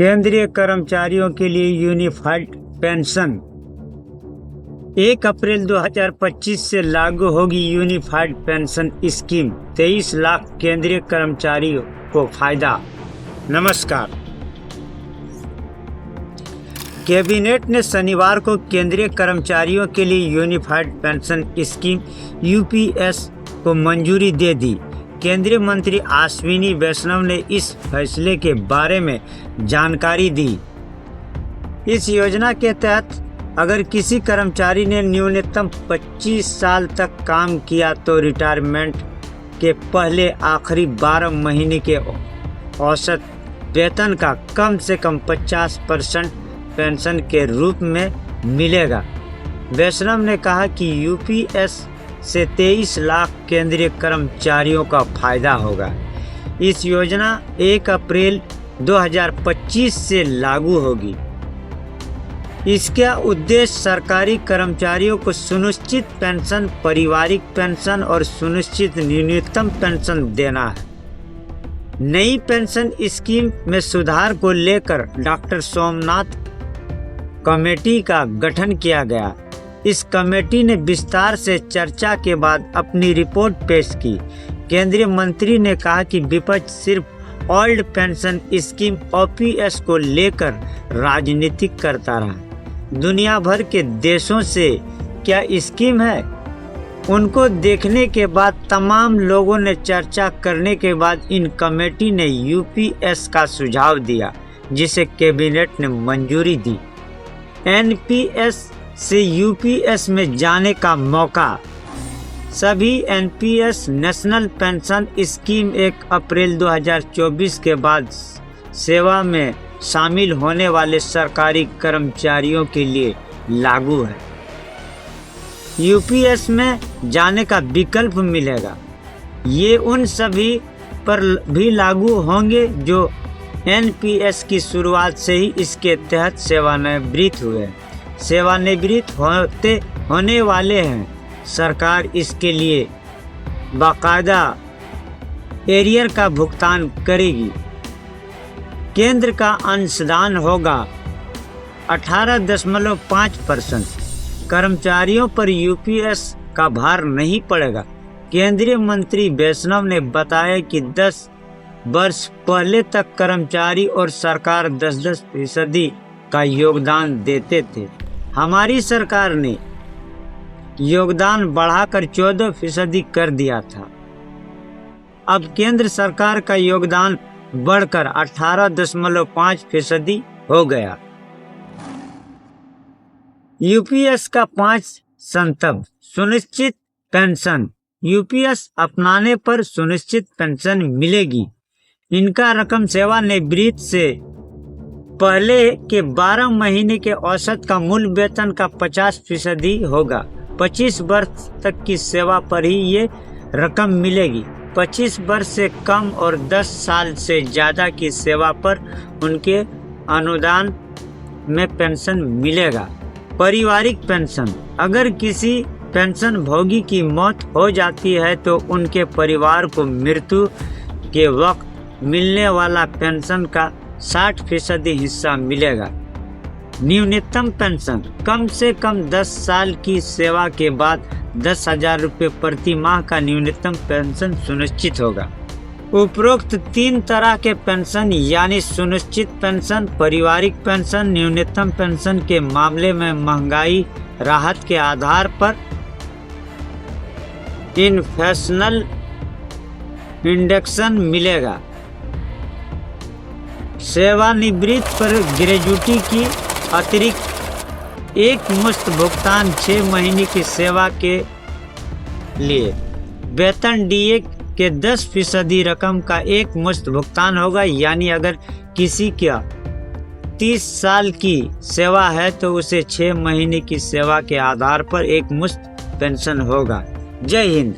केंद्रीय कर्मचारियों के लिए यूनिफाइड पेंशन 1 अप्रैल 2025 से लागू होगी। यूनिफाइड पेंशन स्कीम 23 लाख केंद्रीय कर्मचारियों को फायदा। नमस्कार। कैबिनेट ने शनिवार को केंद्रीय कर्मचारियों के लिए यूनिफाइड पेंशन स्कीम यूपीएस को मंजूरी दे दी। केंद्रीय मंत्री अश्विनी वैष्णव ने इस फैसले के बारे में जानकारी दी। इस योजना के तहत अगर किसी कर्मचारी ने न्यूनतम 25 साल तक काम किया तो रिटायरमेंट के पहले आखिरी 12 महीने के औसत वेतन का कम से कम 50% पेंशन के रूप में मिलेगा। वैष्णव ने कहा कि यूपीएस से 23 लाख केंद्रीय कर्मचारियों का फायदा होगा। इस योजना 1 अप्रैल 2025 से लागू होगी। इसका उद्देश्य सरकारी कर्मचारियों को सुनिश्चित पेंशन, पारिवारिक पेंशन और सुनिश्चित न्यूनतम पेंशन देना है। नई पेंशन स्कीम में सुधार को लेकर डॉक्टर सोमनाथ कमेटी का गठन किया गया। इस कमेटी ने विस्तार से चर्चा के बाद अपनी रिपोर्ट पेश की। केंद्रीय मंत्री ने कहा कि विपक्ष सिर्फ ओल्ड पेंशन स्कीम ओपीएस को लेकर राजनीति करता रहा। दुनिया भर के देशों से क्या स्कीम है, उनको देखने के बाद तमाम लोगों ने चर्चा करने के बाद इन कमेटी ने यूपीएस का सुझाव दिया, जिसे कैबिनेट ने मंजूरी दी। एनपीएस से यूपीएस में जाने का मौका। सभी एनपीएस नेशनल पेंशन स्कीम 1 अप्रैल 2024 के बाद सेवा में शामिल होने वाले सरकारी कर्मचारियों के लिए लागू है। यूपीएस में जाने का विकल्प मिलेगा। ये उन सभी पर भी लागू होंगे जो एनपीएस की शुरुआत से ही इसके तहत सेवानिवृत्त हुए। सेवानिवृत्त होने वाले हैं। सरकार इसके लिए बाकायदा एरियर का भुगतान करेगी। केंद्र का अंशदान होगा 18.5%। कर्मचारियों पर यूपीएस का भार नहीं पड़ेगा। केंद्रीय मंत्री वैष्णव ने बताया कि 10 वर्ष पहले तक कर्मचारी और सरकार 10% का योगदान देते थे। हमारी सरकार ने योगदान बढ़ाकर 14% कर दिया था। अब केंद्र सरकार का योगदान बढ़कर 18.5% हो गया। यूपीएस का 5 संतब। सुनिश्चित पेंशन। यूपीएस अपनाने पर सुनिश्चित पेंशन मिलेगी। इनका रकम सेवानिवृत्ति से पहले के 12 महीने के औसत का मूल वेतन का 50% होगा। 25 वर्ष तक की सेवा पर ही ये रकम मिलेगी। 25 वर्ष से कम और 10 साल से ज़्यादा की सेवा पर उनके अनुदान में पेंशन मिलेगा। पारिवारिक पेंशन। अगर किसी पेंशन भोगी की मौत हो जाती है तो उनके परिवार को मृत्यु के वक्त मिलने वाला पेंशन का 60% हिस्सा मिलेगा। न्यूनतम पेंशन। कम से कम 10 साल की सेवा के बाद 10,000 रुपये प्रति माह का न्यूनतम पेंशन सुनिश्चित होगा। उपरोक्त 3 तरह के पेंशन यानी सुनिश्चित पेंशन, पारिवारिक पेंशन, न्यूनतम पेंशन के मामले में महंगाई राहत के आधार पर इन्फ्लेशनल इंडेक्सन मिलेगा। सेवानिवृत्ति पर ग्रेजुटी की अतिरिक्त एक मुश्त भुगतान 6 महीने की सेवा के लिए। वेतन डीए के 10% रकम का एक मुश्त भुगतान होगा। यानी अगर किसी का 30 साल की सेवा है तो उसे 6 महीने की सेवा के आधार पर एक मुश्त पेंशन होगा। जय हिंद।